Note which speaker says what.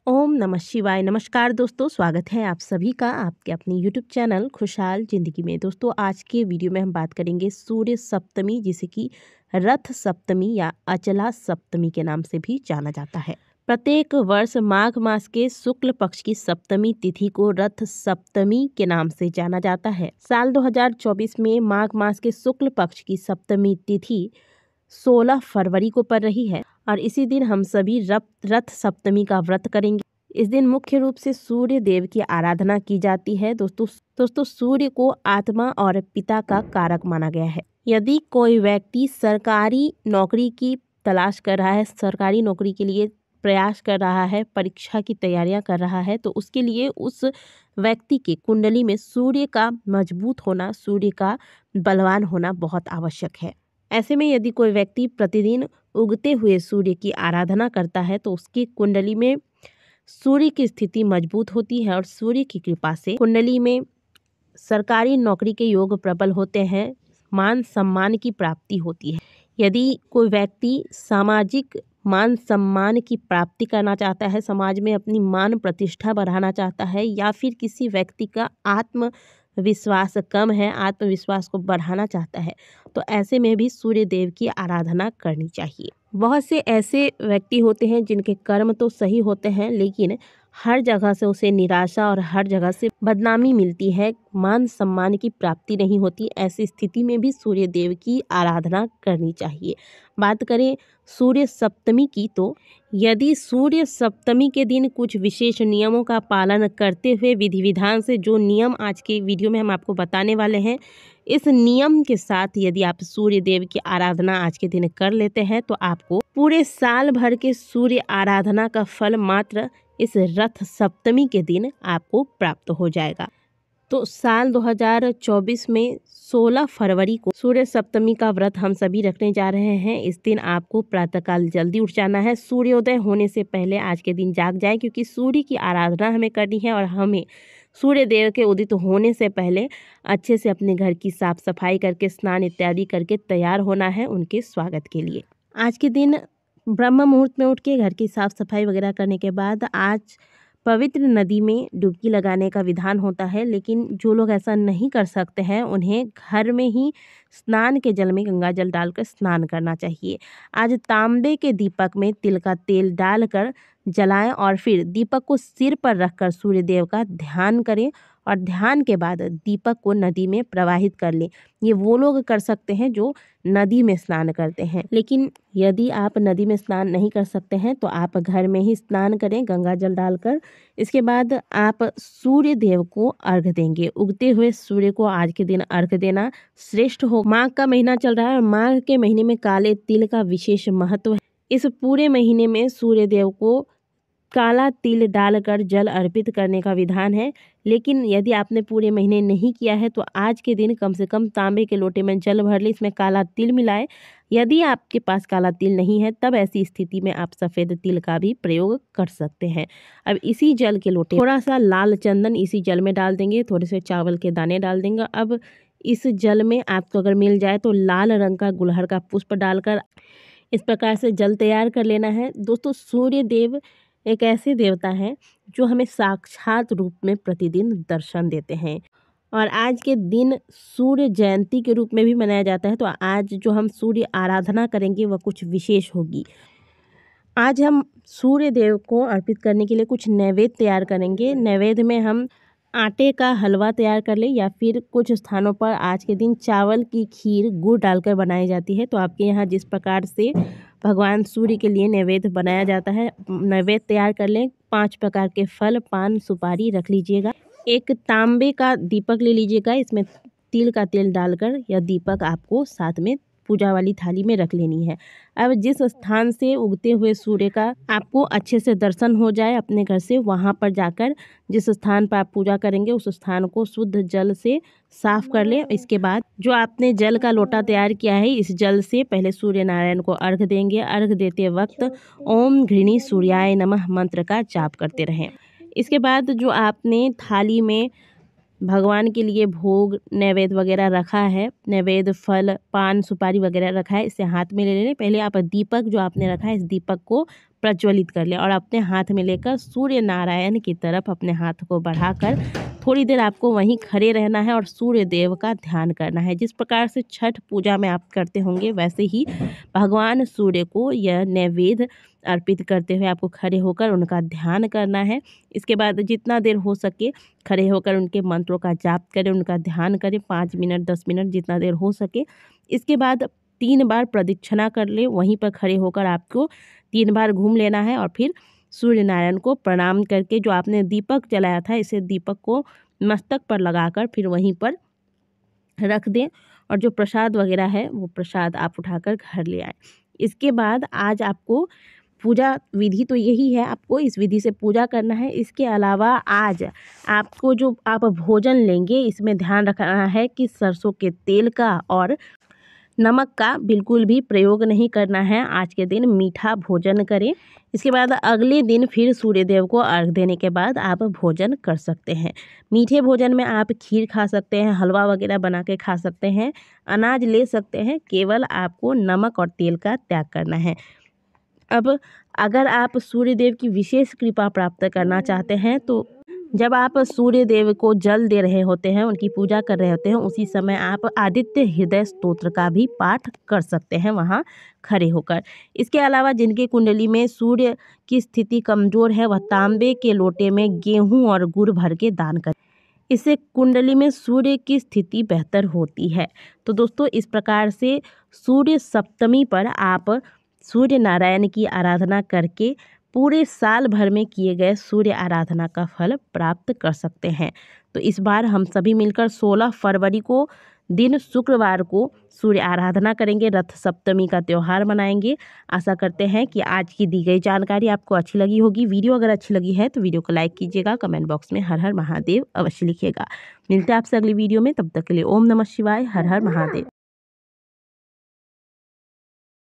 Speaker 1: ओम नमः शिवाय। नमस्कार दोस्तों, स्वागत है आप सभी का आपके अपने यूट्यूब चैनल खुशहाल ज़िंदगी में। दोस्तों, आज के वीडियो में हम बात करेंगे सूर्य सप्तमी, जिसे कि रथ सप्तमी या अचला सप्तमी के नाम से भी जाना जाता है। प्रत्येक वर्ष माघ मास के शुक्ल पक्ष की सप्तमी तिथि को रथ सप्तमी के नाम से जाना जाता है। साल 2024 में माघ मास के शुक्ल पक्ष की सप्तमी तिथि 16 फरवरी को पड़ रही है और इसी दिन हम सभी रथ सप्तमी का व्रत करेंगे। इस दिन मुख्य रूप से सूर्य देव की आराधना की जाती है। दोस्तों सूर्य को आत्मा और पिता का कारक माना गया है। यदि कोई व्यक्ति सरकारी नौकरी की तलाश कर रहा है, सरकारी नौकरी के लिए प्रयास कर रहा है, परीक्षा की तैयारियां कर रहा है, तो उसके लिए उस व्यक्ति की कुंडली में सूर्य का मजबूत होना, सूर्य का बलवान होना बहुत आवश्यक है। ऐसे में यदि कोई व्यक्ति प्रतिदिन उगते हुए सूर्य की आराधना करता है तो उसकी कुंडली में सूर्य की स्थिति मजबूत होती है और सूर्य की कृपा से कुंडली में सरकारी नौकरी के योग प्रबल होते हैं, मान सम्मान की प्राप्ति होती है। यदि कोई व्यक्ति सामाजिक मान सम्मान की प्राप्ति करना चाहता है, समाज में अपनी मान प्रतिष्ठा बढ़ाना चाहता है, या फिर किसी व्यक्ति का आत्मविश्वास कम है, आत्मविश्वास को बढ़ाना चाहता है, तो ऐसे में भी सूर्य देव की आराधना करनी चाहिए। बहुत से ऐसे व्यक्ति होते हैं जिनके कर्म तो सही होते हैं, लेकिन हर जगह से उसे निराशा और हर जगह से बदनामी मिलती है, मान सम्मान की प्राप्ति नहीं होती। ऐसी स्थिति में भी सूर्य देव की आराधना करनी चाहिए। बात करें सूर्य सप्तमी की, तो यदि सूर्य सप्तमी के दिन कुछ विशेष नियमों का पालन करते हुए विधि विधान से, जो नियम आज के वीडियो में हम आपको बताने वाले हैं, इस नियम के साथ यदि आप सूर्य देव की आराधना आज के दिन कर लेते हैं तो आपको पूरे साल भर के सूर्य आराधना का फल मात्र इस रथ सप्तमी के दिन आपको प्राप्त हो जाएगा। तो साल 2024 में 16 फरवरी को सूर्य सप्तमी का व्रत हम सभी रखने जा रहे हैं। इस दिन आपको प्रातःकाल जल्दी उठ जाना है। सूर्योदय होने से पहले आज के दिन जाग जाए, क्योंकि सूर्य की आराधना हमें करनी है और हमें सूर्य देव के उदित होने से पहले अच्छे से अपने घर की साफ सफाई करके, स्नान इत्यादि करके तैयार होना है उनके स्वागत के लिए। आज के दिन ब्रह्म मुहूर्त में उठ के घर की साफ सफाई वगैरह करने के बाद आज पवित्र नदी में डुबकी लगाने का विधान होता है, लेकिन जो लोग ऐसा नहीं कर सकते हैं उन्हें घर में ही स्नान के जल में गंगा जल डालकर स्नान करना चाहिए। आज तांबे के दीपक में तिल का तेल डालकर जलाएं और फिर दीपक को सिर पर रखकर सूर्य देव का ध्यान करें और ध्यान के बाद दीपक को नदी में प्रवाहित कर लें। ये वो लोग कर सकते हैं जो नदी में स्नान करते हैं, लेकिन यदि आप नदी में स्नान नहीं कर सकते हैं तो आप घर में ही स्नान करें गंगा जल डालकर। इसके बाद आप सूर्य देव को अर्घ देंगे। उगते हुए सूर्य को आज के दिन अर्घ देना श्रेष्ठ हो। माघ का महीना चल रहा है और माघ के महीने में काले तिल का विशेष महत्व है। इस पूरे महीने में सूर्य देव को काला तिल डालकर जल अर्पित करने का विधान है, लेकिन यदि आपने पूरे महीने नहीं किया है तो आज के दिन कम से कम तांबे के लोटे में जल भर ले, इसमें काला तिल मिलाए। यदि आपके पास काला तिल नहीं है तब ऐसी स्थिति में आप सफ़ेद तिल का भी प्रयोग कर सकते हैं। अब इसी जल के लोटे थोड़ा सा लाल चंदन इसी जल में डाल देंगे, थोड़े से चावल के दाने डाल देंगे। अब इस जल में आपको अगर मिल जाए तो लाल रंग का गुलहड़ का पुष्प डालकर इस प्रकार से जल तैयार कर लेना है। दोस्तों, सूर्य देव एक ऐसे देवता हैं जो हमें साक्षात रूप में प्रतिदिन दर्शन देते हैं और आज के दिन सूर्य जयंती के रूप में भी मनाया जाता है। तो आज जो हम सूर्य आराधना करेंगे वह कुछ विशेष होगी। आज हम सूर्य देव को अर्पित करने के लिए कुछ नैवेद्य तैयार करेंगे। नैवेद्य में हम आटे का हलवा तैयार कर लें, या फिर कुछ स्थानों पर आज के दिन चावल की खीर गुड़ डालकर बनाई जाती है। तो आपके यहाँ जिस प्रकार से भगवान सूर्य के लिए नैवेद्य बनाया जाता है, नैवेद्य तैयार कर लें। 5 प्रकार के फल, पान, सुपारी रख लीजिएगा। एक तांबे का दीपक ले लीजिएगा, इसमें तिल का तेल डालकर यह दीपक आपको साथ में पूजा वाली थाली में रख लेनी है। अब जिस स्थान से उगते हुए सूर्य का आपको अच्छे से दर्शन हो जाए अपने घर से, वहाँ पर जाकर जिस स्थान पर आप पूजा करेंगे उस स्थान को शुद्ध जल से साफ कर लें। इसके बाद जो आपने जल का लोटा तैयार किया है, इस जल से पहले सूर्य नारायण को अर्घ देंगे। अर्घ देते वक्त ओम घृणी सूर्याय नमः मंत्र का जाप करते रहें। इसके बाद जो आपने थाली में भगवान के लिए भोग नैवेद्य वगैरह रखा है, नैवेद्य फल, पान, सुपारी वगैरह रखा है, इसे हाथ में ले लें। पहले आप दीपक जो आपने रखा है, इस दीपक को प्रज्वलित कर लें और अपने हाथ में लेकर सूर्य नारायण की तरफ अपने हाथ को बढ़ाकर थोड़ी देर आपको वहीं खड़े रहना है और सूर्य देव का ध्यान करना है। जिस प्रकार से छठ पूजा में आप करते होंगे वैसे ही भगवान सूर्य को यह नैवेद्य अर्पित करते हुए आपको खड़े होकर उनका ध्यान करना है। इसके बाद जितना देर हो सके खड़े होकर उनके मंत्रों का जाप करें, उनका ध्यान करें, 5 मिनट 10 मिनट जितना देर हो सके। इसके बाद 3 बार प्रदक्षिणा कर ले, वहीं पर खड़े होकर आपको 3 बार घूम लेना है और फिर सूर्य नारायण को प्रणाम करके जो आपने दीपक जलाया था इसे दीपक को मस्तक पर लगाकर फिर वहीं पर रख दें और जो प्रसाद वगैरह है वो प्रसाद आप उठाकर घर ले आए। इसके बाद आज आपको पूजा विधि तो यही है, आपको इस विधि से पूजा करना है। इसके अलावा आज आपको जो आप भोजन लेंगे इसमें ध्यान रखना है कि सरसों के तेल का और नमक का बिल्कुल भी प्रयोग नहीं करना है। आज के दिन मीठा भोजन करें। इसके बाद अगले दिन फिर सूर्य देव को अर्घ देने के बाद आप भोजन कर सकते हैं। मीठे भोजन में आप खीर खा सकते हैं, हलवा वगैरह बना के खा सकते हैं, अनाज ले सकते हैं। केवल आपको नमक और तेल का त्याग करना है। अब अगर आप सूर्य देव की विशेष कृपा प्राप्त करना चाहते हैं तो जब आप सूर्य देव को जल दे रहे होते हैं, उनकी पूजा कर रहे होते हैं, उसी समय आप आदित्य हृदय स्तोत्र का भी पाठ कर सकते हैं वहाँ खड़े होकर। इसके अलावा जिनकी कुंडली में सूर्य की स्थिति कमज़ोर है वह तांबे के लोटे में गेहूँ और गुड़ भर के दान करें। इससे कुंडली में सूर्य की स्थिति बेहतर होती है। तो दोस्तों इस प्रकार से सूर्य सप्तमी पर आप सूर्य नारायण की आराधना करके पूरे साल भर में किए गए सूर्य आराधना का फल प्राप्त कर सकते हैं। तो इस बार हम सभी मिलकर 16 फरवरी को दिन शुक्रवार को सूर्य आराधना करेंगे, रथ सप्तमी का त्यौहार मनाएंगे। आशा करते हैं कि आज की दी गई जानकारी आपको अच्छी लगी होगी। वीडियो अगर अच्छी लगी है तो वीडियो को लाइक कीजिएगा, कमेंट बॉक्स में हर हर महादेव अवश्य लिखिएगा। मिलते हैं आपसे अगली वीडियो में, तब तक के लिए ओम नमः शिवाय, हर हर महादेव।